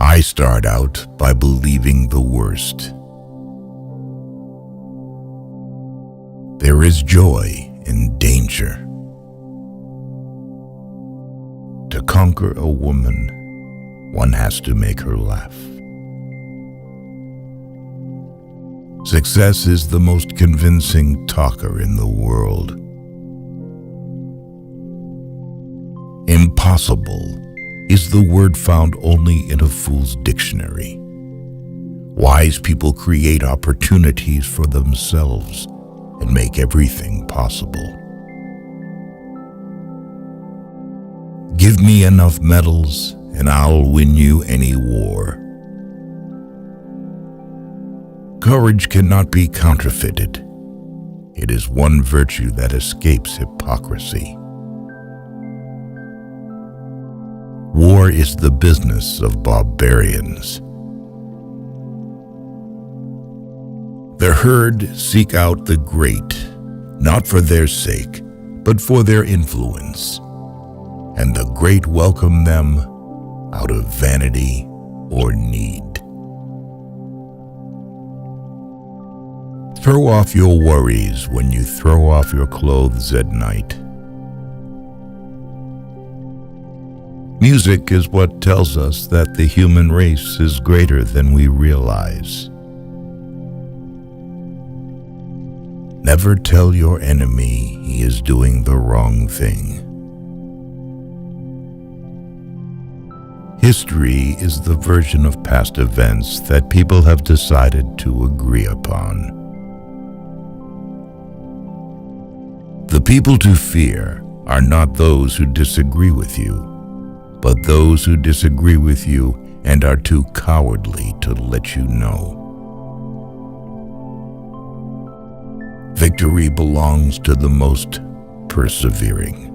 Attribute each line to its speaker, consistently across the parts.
Speaker 1: I start out by believing the worst. There is joy in danger. To conquer a woman, one has to make her laugh. Success is the most convincing talker in the world. Impossible is the word found only in a fool's dictionary. Wise people create opportunities for themselves and make everything possible. Give me enough medals and I'll win you any war. Courage cannot be counterfeited. It is one virtue that escapes hypocrisy. War is the business of barbarians. The herd seek out the great, not for their sake, but for their influence, and the great welcome them out of vanity or need. Throw off your worries when you throw off your clothes at night. Music is what tells us that the human race is greater than we realize. Never tell your enemy he is doing the wrong thing. History is the version of past events that people have decided to agree upon. The people to fear are not those who disagree with you, but those who disagree with you and are too cowardly to let you know. Victory belongs to the most persevering.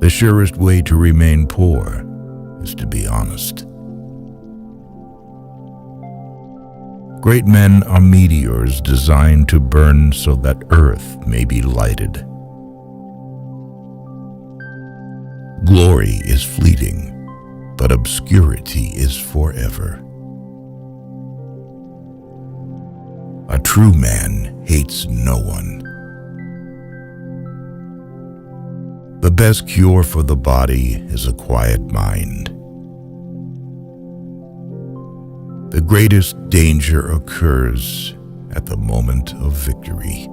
Speaker 1: The surest way to remain poor is to be honest. Great men are meteors designed to burn so that earth may be lighted. Glory is fleeting, but obscurity is forever. A true man hates no one. The best cure for the body is a quiet mind. The greatest danger occurs at the moment of victory.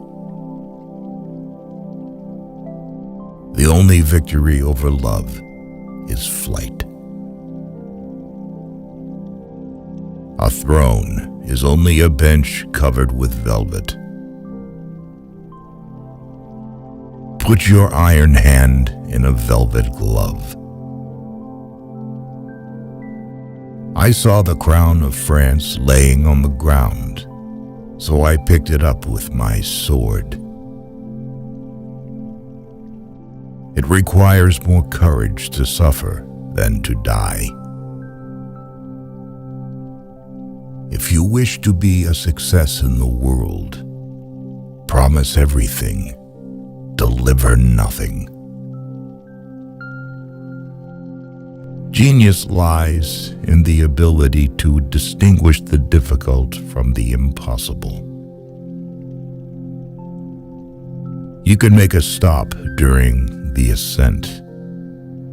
Speaker 1: The only victory over love is flight. A throne is only a bench covered with velvet. Put your iron hand in a velvet glove. I saw the crown of France laying on the ground, so I picked it up with my sword. It requires more courage to suffer than to die. If you wish to be a success in the world, promise everything, deliver nothing. Genius lies in the ability to distinguish the difficult from the impossible. You can make a stop during the ascent,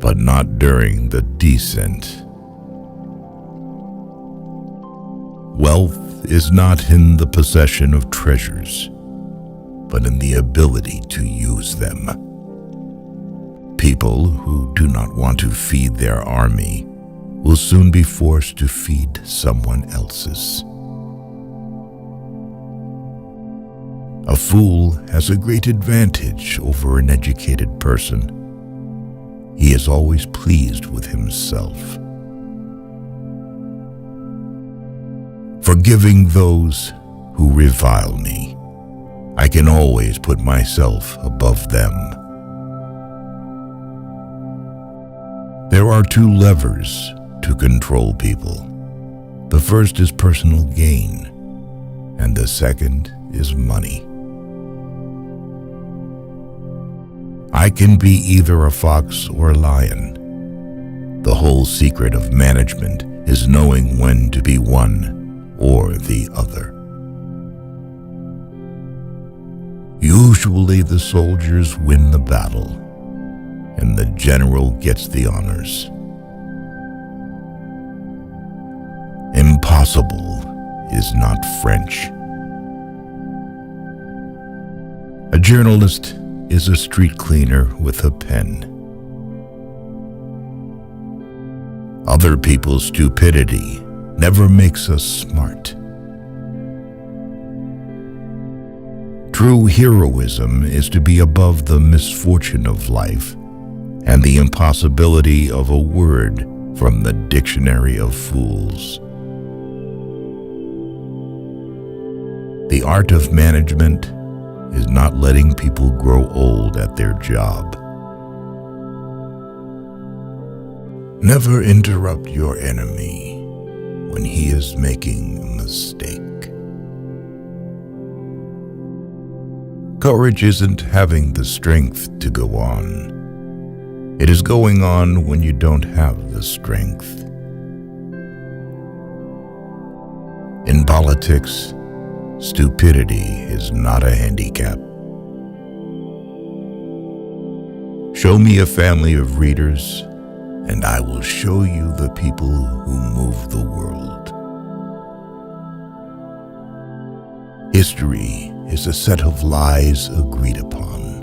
Speaker 1: but not during the descent. Wealth is not in the possession of treasures, but in the ability to use them. People who do not want to feed their army will soon be forced to feed someone else's. A fool has a great advantage over an educated person. He is always pleased with himself. Forgiving those who revile me, I can always put myself above them. There are two levers to control people. The first is personal gain, and the second is money. I can be either a fox or a lion. The whole secret of management is knowing when to be one or the other. Usually the soldiers win the battle, and the general gets the honors. Impossible is not French. A journalist is a street cleaner with a pen. Other people's stupidity never makes us smart. True heroism is to be above the misfortune of life and the impossibility of a word from the dictionary of fools. The art of management is not letting people grow old at their job. Never interrupt your enemy when he is making a mistake. Courage isn't having the strength to go on. It is going on when you don't have the strength. In politics, stupidity is not a handicap. Show me a family of readers, and I will show you the people who move the world. History is a set of lies agreed upon.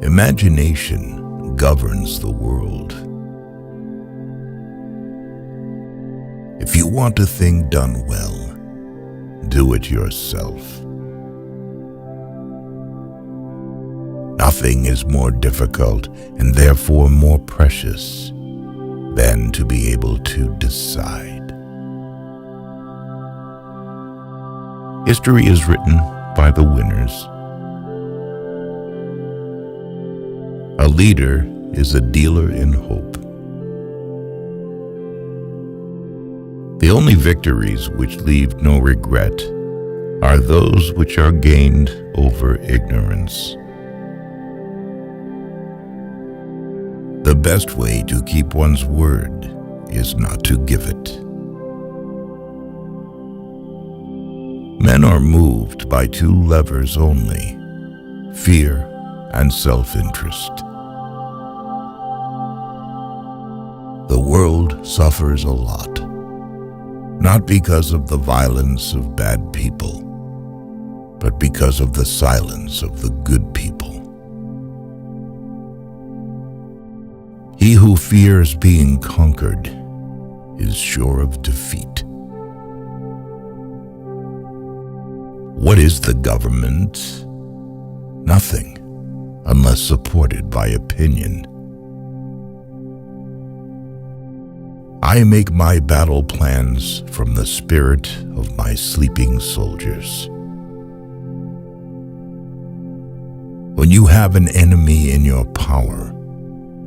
Speaker 1: Imagination governs the world. If you want a thing done well, do it yourself. Nothing is more difficult and therefore more precious than to be able to decide. History is written by the winners. A leader is a dealer in hope. The only victories which leave no regret are those which are gained over ignorance. The best way to keep one's word is not to give it. Men are moved by two levers only, fear and self-interest. The world suffers a lot, not because of the violence of bad people, but because of the silence of the good people. He who fears being conquered is sure of defeat. What is the government? Nothing, unless supported by opinion. I make my battle plans from the spirit of my sleeping soldiers. When you have an enemy in your power,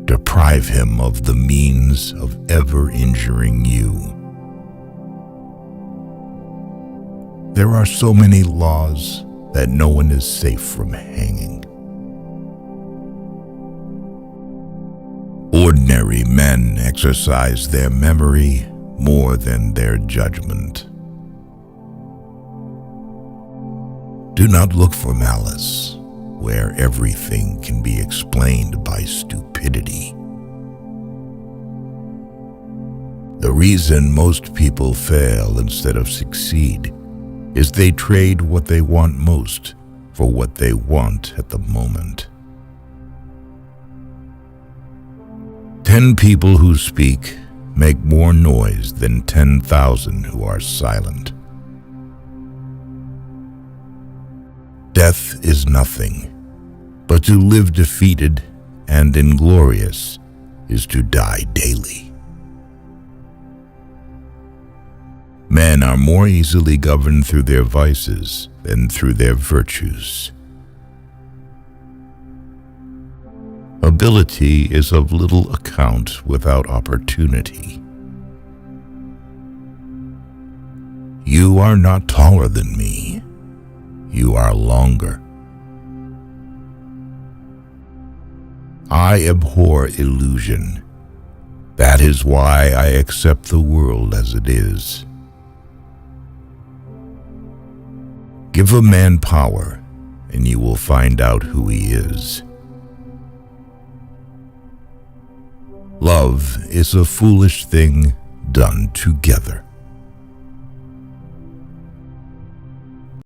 Speaker 1: deprive him of the means of ever injuring you. There are so many laws that no one is safe from hanging. Ordinary men exercise their memory more than their judgment. Do not look for malice where everything can be explained by stupidity. The reason most people fail instead of succeed is they trade what they want most for what they want at the moment. 10 people who speak make more noise than 10,000 who are silent. Death is nothing, but to live defeated and inglorious is to die daily. Men are more easily governed through their vices than through their virtues. Ability is of little account without opportunity. You are not taller than me. You are longer. I abhor illusion. That is why I accept the world as it is. Give a man power, and you will find out who he is. Love is a foolish thing done together.